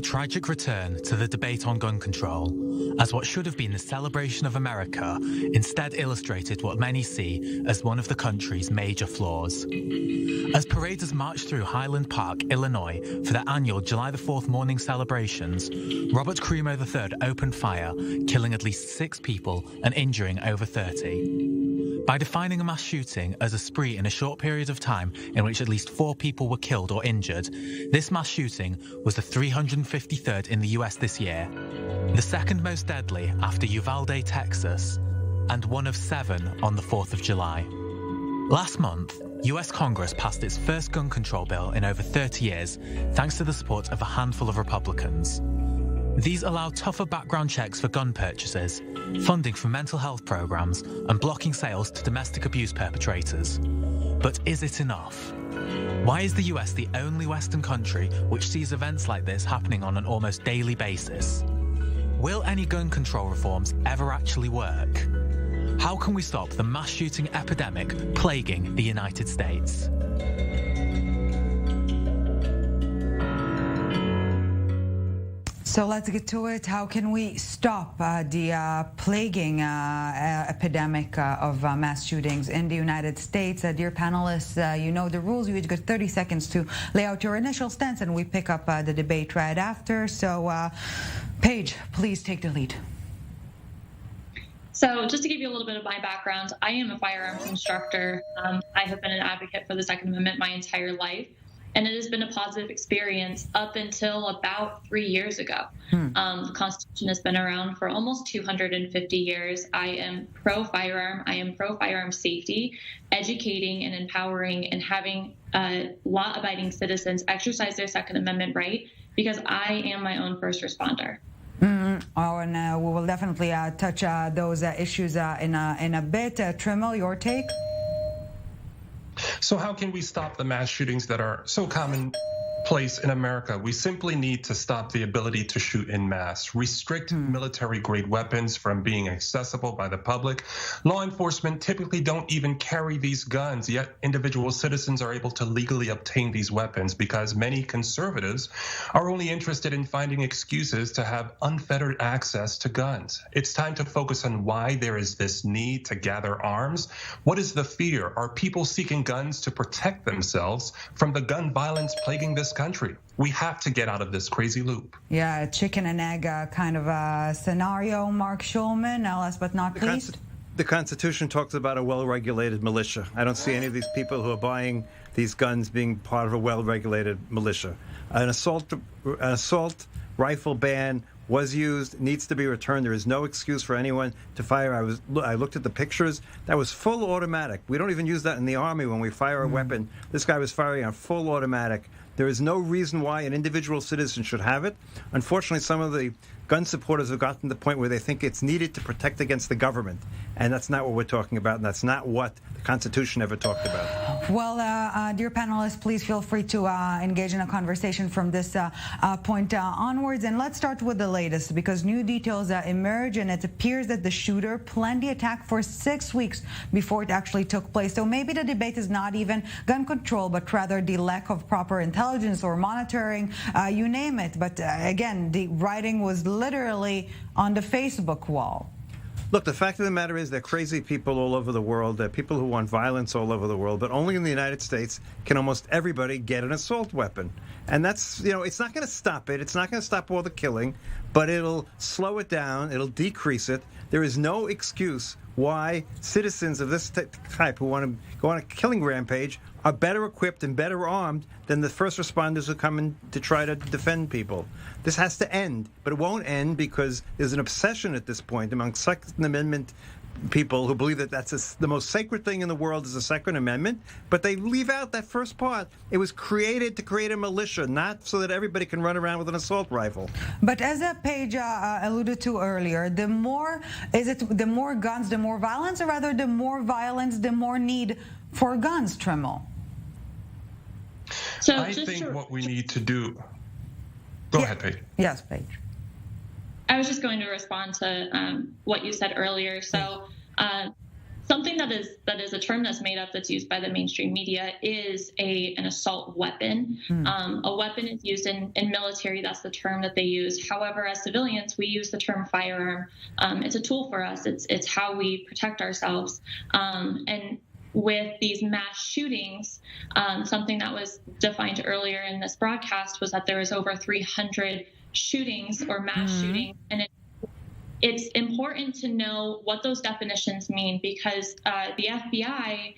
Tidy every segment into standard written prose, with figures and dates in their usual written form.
tragic return to the debate on gun control, as what should have been the celebration of America instead illustrated what many see as one of the country's major flaws. As paraders marched through Highland Park, Illinois, for their annual July the 4th morning celebrations, Robert Crimo III opened fire, killing at least 6 people and injuring over 30. By defining a mass shooting as a spree in a short period of time in which at least 4 people were killed or injured, this mass shooting was the 353rd in the US this year, the second most deadly after Uvalde, Texas, and one of 7 on the 4th of July. Last month, US Congress passed its first gun control bill in over 30 years, thanks to the support of a handful of Republicans. These allow tougher background checks for gun purchases, funding for mental health programs, and blocking sales to domestic abuse perpetrators. But is it enough? Why is the US the only Western country which sees events like this happening on an almost daily basis? Will any gun control reforms ever actually work? How can we stop the mass shooting epidemic plaguing the United States? So let's get to it. How can we stop the plaguing epidemic of mass shootings in the United States? Dear panelists, you know the rules. You each get 30 seconds to lay out your initial stance, and we pick up the debate right after. So, Paige, please take the lead. So just to give you a little bit of my background, I am a firearms instructor. I have been an advocate for the Second Amendment my entire life. And it has been a positive experience up until about 3 years ago. The Constitution has been around for almost 250 years. I am pro-firearm. I am pro-firearm safety, educating and empowering and having law-abiding citizens exercise their Second Amendment right, because I am my own first responder. Oh, and we will definitely touch those issues in a bit. Trimmel, your take? So how can we stop the mass shootings that are so commonplace in America? We simply need to stop the ability to shoot in mass, restrict military-grade weapons from being accessible by the public. Law enforcement typically don't even carry these guns, yet individual citizens are able to legally obtain these weapons because many conservatives are only interested in finding excuses to have unfettered access to guns. It's time to focus on why there is this need to gather arms. What is the fear? Are people seeking guns to protect themselves from the gun violence plaguing this country? We have to get out of this crazy loop. Yeah, chicken and egg kind of a scenario. Marc Shulman, last but not least. The Constitution talks about a well-regulated militia. I don't see any of these people who are buying these guns being part of a well-regulated militia. An assault rifle ban was used, needs to be returned. There is no excuse for anyone to fire. I looked at the pictures. That was full automatic. We don't even use that in the Army when we fire a weapon. This guy was firing on full automatic. There is no reason why an individual citizen should have it. Unfortunately, some of the gun supporters have gotten to the point where they think it's needed to protect against the government. And that's not what we're talking about, and that's not what the Constitution ever talked about. Well, dear panelists, please feel free to engage in a conversation from this point onwards. And let's start with the latest, because new details emerge, and it appears that the shooter planned the attack for 6 weeks before it actually took place. So maybe the debate is not even gun control, but rather the lack of proper intelligence or monitoring, you name it. But again, the writing was literally on the Facebook wall. Look, the fact of the matter is there are crazy people all over the world. There are people who want violence all over the world, but only in the United States can almost everybody get an assault weapon. And that's, it's not going to stop it. It's not going to stop all the killing, but it'll slow it down. It'll decrease it. There is no excuse why citizens of this type who want to go on a killing rampage are better equipped and better armed than the first responders who come in to try to defend people. This has to end, but it won't end because there's an obsession at this point among Second Amendment people who believe that that's the most sacred thing in the world is the Second Amendment, but they leave out that first part. It was created to create a militia, not so that everybody can run around with an assault rifle. But as Paige alluded to earlier, the more guns, the more violence, or rather the more violence, the more need for guns, Trimmel? So I think what we need to do... Go ahead, Paige. Yes, Paige. I was just going to respond to what you said earlier. So Something that is a term that's made up, that's used by the mainstream media, is an assault weapon. A weapon is used in military. That's the term that they use. However, as civilians, we use the term firearm. It's a tool for us. It's how we protect ourselves. And with these mass shootings, something that was defined earlier in this broadcast was that there was over 300 shootings or mass shootings, and it's important to know what those definitions mean, because the FBI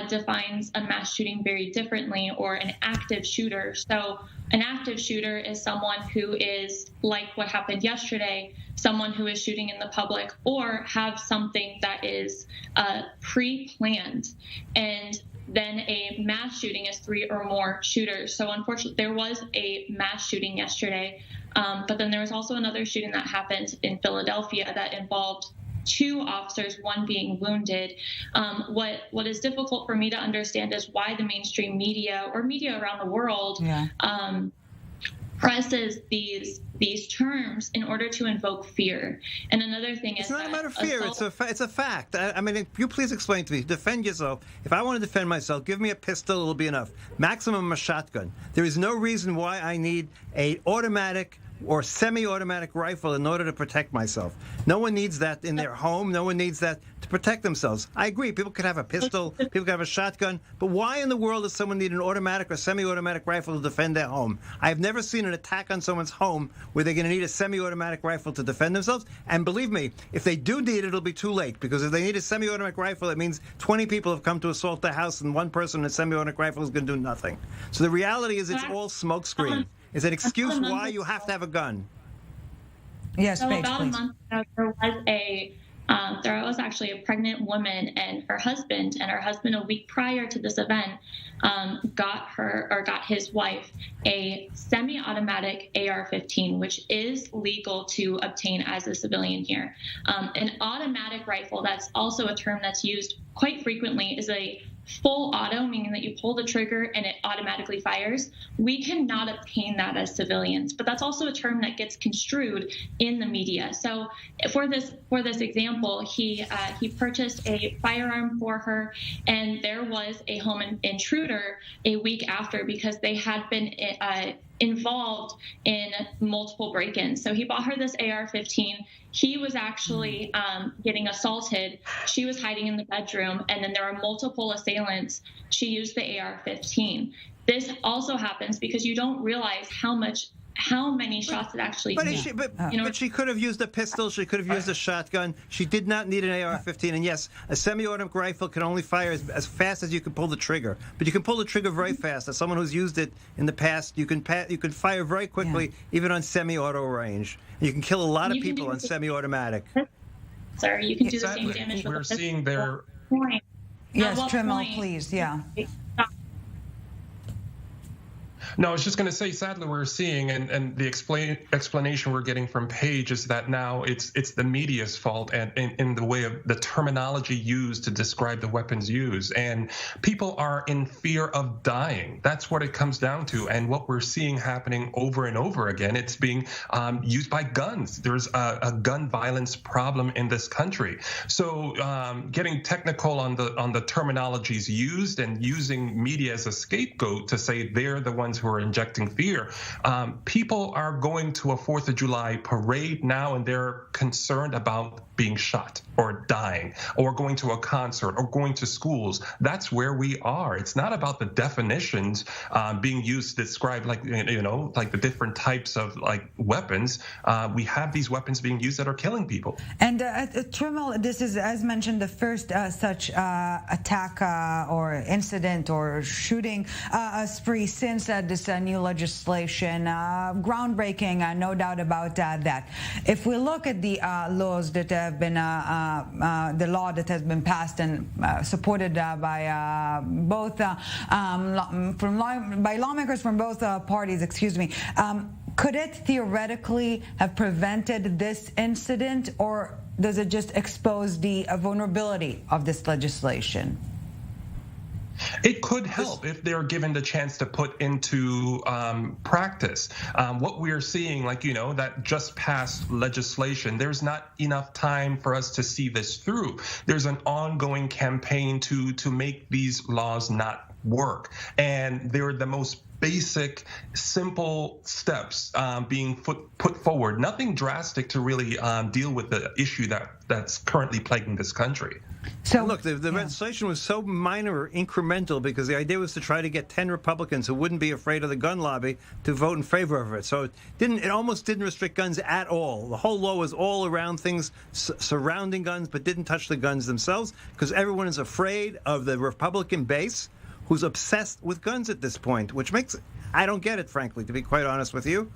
defines a mass shooting very differently, or an active shooter. So an active shooter is someone who is, like what happened yesterday, someone who is shooting in the public or have something that is pre-planned. And then a mass shooting is 3 or more shooters. So unfortunately, there was a mass shooting yesterday. But then there was also another shooting that happened in Philadelphia that involved 2 officers, one being wounded. What is difficult for me to understand is why the mainstream media, or media around the world, presses these terms in order to invoke fear. And another thing is, it's not a matter of fear. It's a fact. I mean, if you please explain to me. Defend yourself. If I want to defend myself, give me a pistol. It'll be enough. Maximum a shotgun. There is no reason why I need a automatic or semi-automatic rifle in order to protect myself. No one needs that in their home. No one needs that to protect themselves. I agree. People could have a pistol. People could have a shotgun. But why in the world does someone need an automatic or semi-automatic rifle to defend their home? I've never seen an attack on someone's home where they're going to need a semi-automatic rifle to defend themselves. And believe me, if they do need it, it'll be too late. Because if they need a semi-automatic rifle, it means 20 people have come to assault their house, and one person in a semi-automatic rifle is going to do nothing. So the reality is, it's all smokescreen. Is an excuse why you have to have a gun. Yes, so Paige, about please. a month ago, there was actually a pregnant woman and her husband. A week prior to this event, got his wife a semi-automatic AR-15, which is legal to obtain as a civilian here. An automatic rifle, that's also a term that's used quite frequently, is a full auto, meaning that you pull the trigger and it automatically fires. We cannot obtain that as civilians, but that's also a term that gets construed in the media. So for this example, he purchased a firearm for her, and there was a home intruder a week after, because they had been involved in multiple break-ins. So he bought her this AR-15. He was actually getting assaulted. She was hiding in the bedroom, and then there were multiple assailants. She used the AR-15. This also happens because you don't realize how many shots it actually takes. But she could have used a pistol. She could have used a shotgun. She did not need an AR-15. And yes, a semi-automatic rifle can only fire as fast as you can pull the trigger. But you can pull the trigger very fast. As someone who's used it in the past, you can fire very quickly, even on semi-auto range. You can kill a lot of people on semi-automatic. Sir, you can do the same damage with a pistol. We're seeing their... Yes, Trimmel, please. Yeah. No, I was just going to say, sadly, we're seeing, and the explanation we're getting from Paige is that now it's the media's fault, and in the way of the terminology used to describe the weapons used. And people are in fear of dying. That's what it comes down to. And what we're seeing happening over and over again, it's being used by guns. There's a gun violence problem in this country. So getting technical on the terminologies used and using media as a scapegoat to say they're the ones who are injecting fear. People are going to a 4th of July parade now, and they're concerned about being shot or dying or going to a concert or going to schools. That's where we are. It's not about the definitions being used to describe, like the different types of weapons. We have these weapons being used that are killing people. And Trimmel, this is, as mentioned, the first such attack or incident or shooting spree since this new legislation. Groundbreaking, no doubt about that. If we look at the laws that have been, the law that has been passed and supported by both, by lawmakers from both parties, could it theoretically have prevented this incident, or does it just expose the vulnerability of this legislation? It could help if they're given the chance to put into practice. What we're seeing, that just passed legislation, there's not enough time for us to see this through. There's an ongoing campaign to make these laws not work. And they're the most basic, simple steps being put forward. Nothing drastic to really deal with the issue that's currently plaguing this country. So look, the legislation was so minor or incremental because the idea was to try to get 10 Republicans who wouldn't be afraid of the gun lobby to vote in favor of it. So it almost didn't restrict guns at all. The whole law was all around things surrounding guns, but didn't touch the guns themselves because everyone is afraid of the Republican base who's obsessed with guns at this point, which makes, I don't get it, frankly, to be quite honest with you.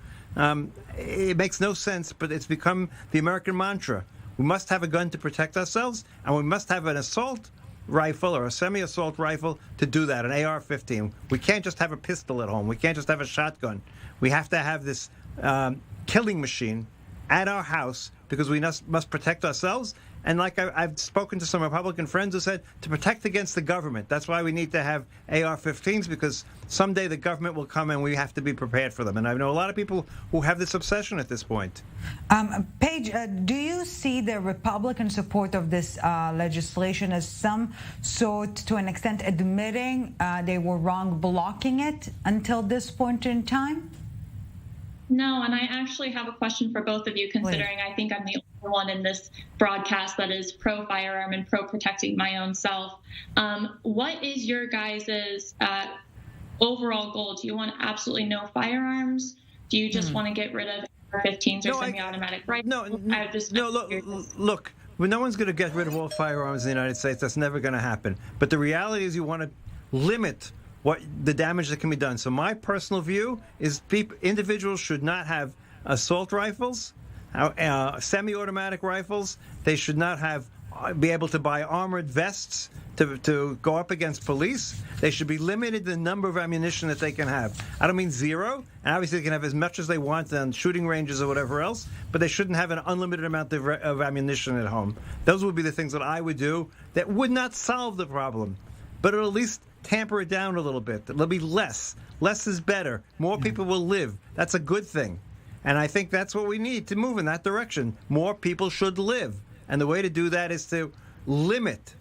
It makes no sense, but it's become the American mantra. We must have a gun to protect ourselves, and we must have an assault rifle or a semi-assault rifle to do that, an AR-15. We can't just have a pistol at home. We can't just have a shotgun. We have to have this killing machine at our house because we must protect ourselves. And like I've spoken to some Republican friends who said, to protect against the government. That's why we need to have AR-15s, because someday the government will come and we have to be prepared for them. And I know a lot of people who have this obsession at this point. Paige, do you see the Republican support of this legislation as some sort, to an extent, admitting they were wrong blocking it until this point in time? No, and I actually have a question for both of you, considering I think I'm the only one in this broadcast that is pro-firearm and pro-protecting my own self. What is your guys' overall goal? Do you want absolutely no firearms? Do you just want to get rid of AR-15s or semi-automatic rifles? Look, no one's going to get rid of all firearms in the United States. That's never going to happen. But the reality is you want to limit what the damage that can be done. So my personal view is individuals should not have assault rifles, semi-automatic rifles. They should not be able to buy armored vests to go up against police. They should be limited the number of ammunition that they can have. I don't mean zero. And obviously they can have as much as they want on shooting ranges or whatever else, but they shouldn't have an unlimited amount of ammunition at home. Those would be the things that I would do that would not solve the problem, but it'll at least tamper it down a little bit. There'll be less. Less is better. More people will live. That's a good thing. And I think that's what we need to move in that direction. More people should live. And the way to do that is to limit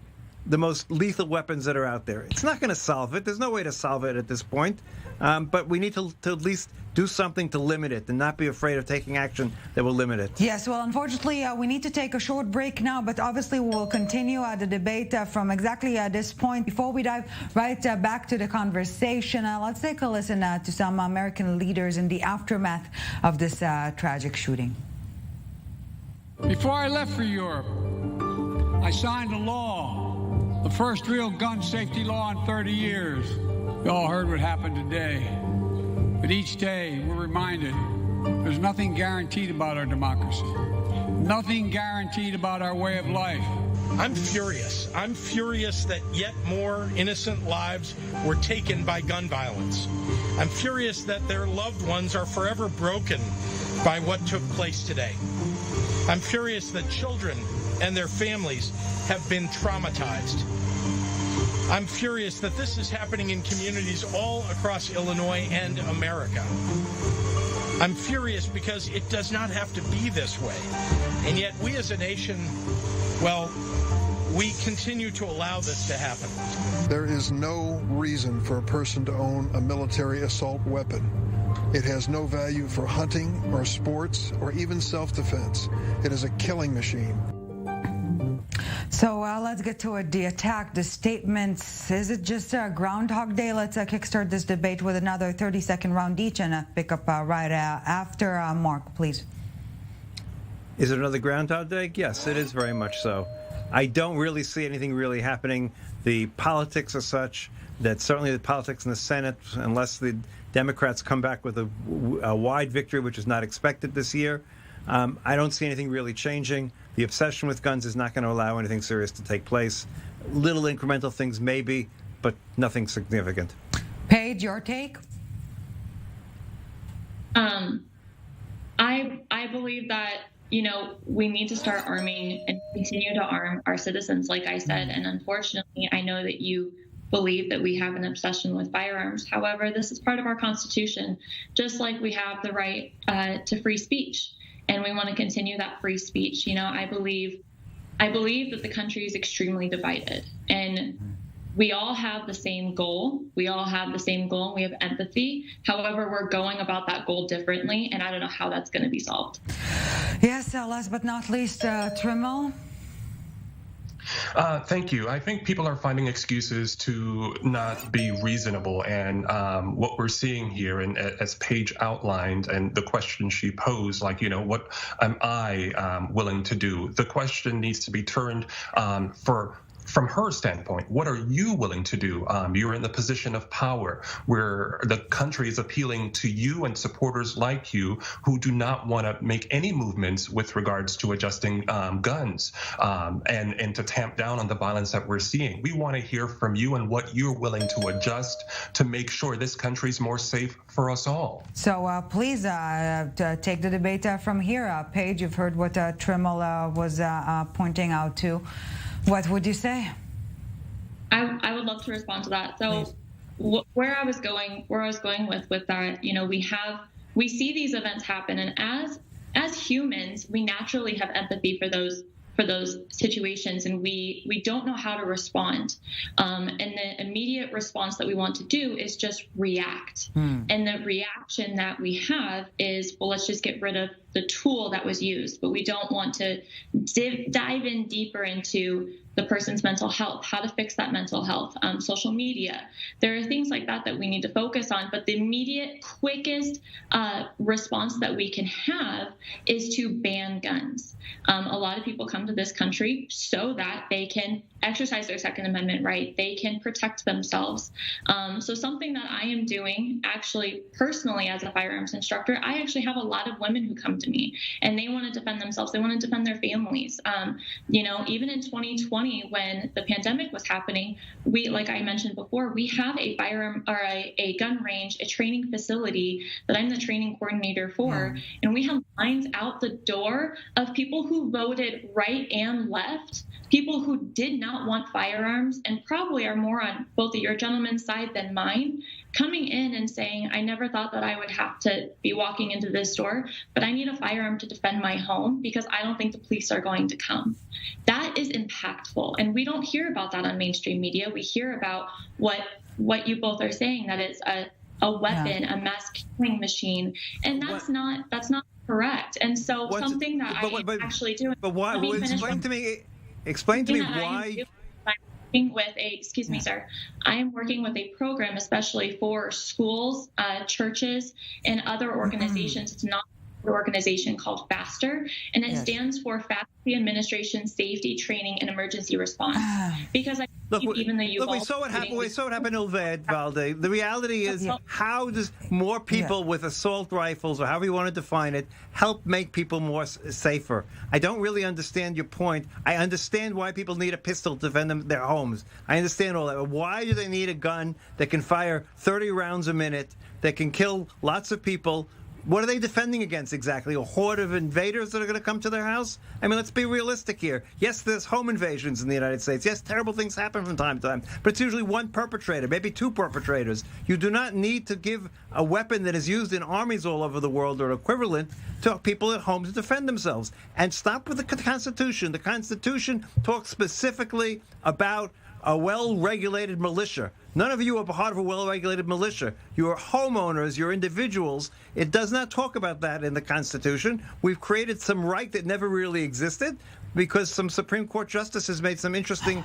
the most lethal weapons that are out there. It's not going to solve it. There's no way to solve it at this point. But we need to at least do something to limit it and not be afraid of taking action that will limit it. Yes, well, unfortunately, we need to take a short break now, but obviously we will continue the debate from exactly this point. Before we dive right back to the conversation, let's take a listen to some American leaders in the aftermath of this tragic shooting. Before I left for Europe, I signed a law, the first real gun safety law in 30 years. You all heard what happened today. But each day, we're reminded there's nothing guaranteed about our democracy. Nothing guaranteed about our way of life. I'm furious. I'm furious that yet more innocent lives were taken by gun violence. I'm furious that their loved ones are forever broken by what took place today. I'm furious that children and their families have been traumatized. I'm furious that this is happening in communities all across Illinois and America. I'm furious because it does not have to be this way. And yet we as a nation, well, we continue to allow this to happen. There is no reason for a person to own a military assault weapon. It has no value for hunting or sports or even self-defense. It is a killing machine. So let's get to it. The attack, the statements. Is it just a Groundhog Day? Let's kickstart this debate with another 30-second round each and pick up right after Mark, please. Is it another Groundhog Day? Yes, it is very much so. I don't really see anything really happening. The politics are such that certainly the politics in the Senate, unless the Democrats come back with a wide victory, which is not expected this year, I don't see anything really changing. The obsession with guns is not going to allow anything serious to take place. Little incremental things maybe, but nothing significant. Paige, your take? I believe that, we need to start arming and continue to arm our citizens, like I said. And unfortunately, I know that you believe that we have an obsession with firearms. However, this is part of our Constitution, just like we have the right to free speech, and we want to continue that free speech. You know, I believe that the country is extremely divided, and we all have the same goal. We all have the same goal, and we have empathy. However, we're going about that goal differently, and I don't know how that's going to be solved. Yes, last but not least, Trimmel. Thank you. I think people are finding excuses to not be reasonable. And what we're seeing here, and as Paige outlined, and the question she posed, like, you know, what am I willing to do? The question needs to be turned from her standpoint. What are you willing to do? You're in the position of power where the country is appealing to you and supporters like you who do not want to make any movements with regards to adjusting guns and to tamp down on the violence that we're seeing. We want to hear from you and what you're willing to adjust to make sure this country's more safe for us all. So please take the debate from here. Paige, you've heard what Trimmel was pointing out to. What would you say? I would love to respond to that. So where I was going with that, you know, we see these events happen, and as humans, we naturally have empathy for those situations, and we don't know how to respond. And the immediate response that we want to do is just react. And the reaction that we have is, well, let's just get rid of the tool that was used, but we don't want to dive in deeper into the person's mental health, how to fix that mental health, social media. There are things like that we need to focus on, but the immediate, quickest response that we can have is to ban guns. A lot of people come to this country so that they can exercise their Second Amendment right. They can protect themselves. So something that I am doing, actually, personally, as a firearms instructor, I actually have a lot of women who come to me, and they want to defend themselves. They want to defend their families. You know, even in 2020, when the pandemic was happening, we, like I mentioned before, we have a firearm or a gun range, a training facility that I'm the training coordinator for, and we have lines out the door of people who voted right and left, people who did not want firearms and probably are more on both of your gentlemen's side than mine, coming in and saying, I never thought that I would have to be walking into this store, but I need a firearm to defend my home because I don't think the police are going to come. That is impactful. And we don't hear about that on mainstream media. We hear about what you both are saying, that it's a weapon, a mass killing machine. And that's not correct. And so something that I am actually doing. But why? Explain to me why. Excuse me, sir. I am working with a program, especially for schools, churches, and other organizations. It's not an organization called FASTER, and it stands for Faculty Administration Safety Training and Emergency Response. Because even though we saw what happened. We saw what happened in Ilvad, Valde. The reality is, how does more people with assault rifles, or however you want to define it, help make people more safer? I don't really understand your point. I understand why people need a pistol to defend their homes. I understand all that. But why do they need a gun that can fire 30 rounds a minute, that can kill lots of people? What are they defending against exactly? A horde of invaders that are going to come to their house? I mean, let's be realistic here. Yes, there's home invasions in the United States. Yes, terrible things happen from time to time. But it's usually one perpetrator, maybe two perpetrators. You do not need to give a weapon that is used in armies all over the world or equivalent to people at home to defend themselves. And stop with the Constitution. The Constitution talks specifically about a well-regulated militia. None of you are part of a well-regulated militia. You are homeowners, you're individuals. It does not talk about that in the Constitution. We've created some right that never really existed because some Supreme Court justices made some interesting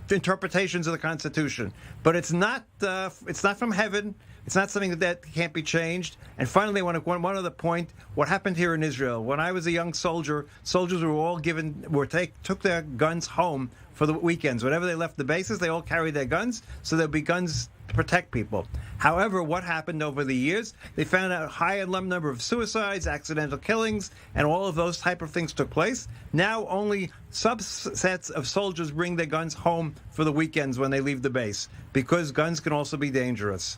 interpretations of the Constitution. But it's not from heaven. It's not something that can't be changed. And finally, one other point, what happened here in Israel. When I was a young soldier, soldiers were all took their guns home for the weekends. Whenever they left the bases, they all carried their guns, so there'd be guns to protect people. However, what happened over the years, they found out a high number of suicides, accidental killings, and all of those type of things took place. Now only subsets of soldiers bring their guns home for the weekends when they leave the base, because guns can also be dangerous.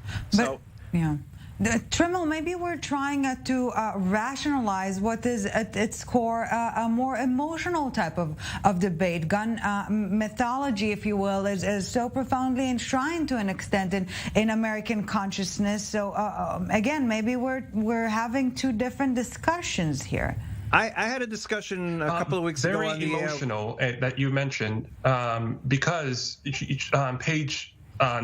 Trimmel, maybe we're trying to rationalize what is at its core a more emotional type of debate. Gun mythology, if you will, is so profoundly enshrined to an extent in American consciousness. So again, maybe we're having two different discussions here. I had a discussion a couple of weeks ago on the emotional that you mentioned because Paige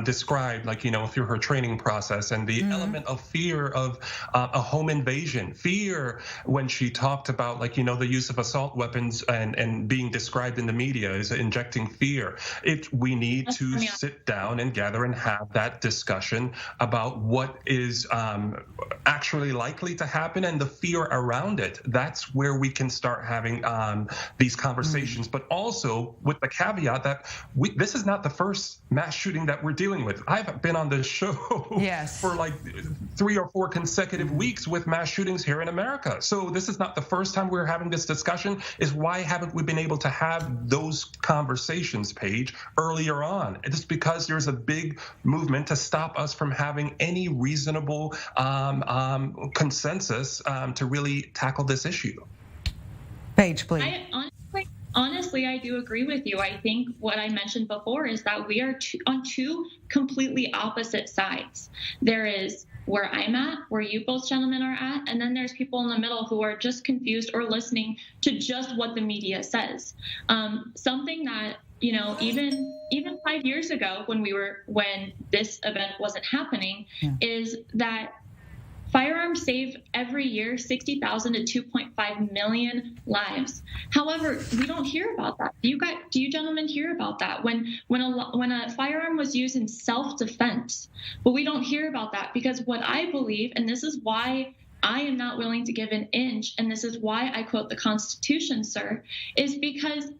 described, like, through her training process and the element of fear of a home invasion, fear when she talked about, like, the use of assault weapons and being described in the media as injecting fear. We need to sit down and gather and have that discussion about what is actually likely to happen and the fear around it. That's where we can start having these conversations, but also with the caveat that this is not the first mass shooting that we're dealing with. I've been on this show for like 3 or 4 consecutive weeks with mass shootings here in America. So this is not the first time we're having this discussion. Is why haven't we been able to have those conversations, Paige, earlier on? It's because there's a big movement to stop us from having any reasonable consensus to really tackle this issue. Paige, please. Honestly, I do agree with you. I think what I mentioned before is that we are on two completely opposite sides. There is where I'm at, where you both gentlemen are at, and then there's people in the middle who are just confused or listening to just what the media says. Something that, even 5 years ago when this event wasn't happening, is that firearms save every year 60,000 to 2.5 million lives. However, we don't hear about that. Do you gentlemen hear about that when a firearm was used in self-defense? But we don't hear about that because what I believe, and this is why I am not willing to give an inch, and this is why I quote the Constitution, sir, is because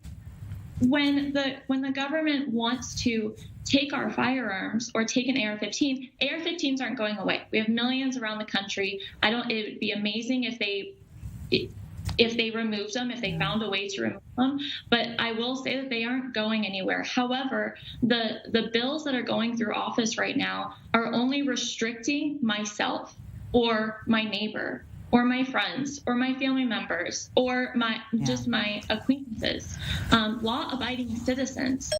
when the government wants to take our firearms or take an AR-15, AR-15s aren't going away. We have millions around the country. It would be amazing if they removed them, if they found a way to remove them. But I will say that they aren't going anywhere. However, the bills that are going through office right now are only restricting myself or my neighbor or my friends, or my family members, or my acquaintances, law-abiding citizens.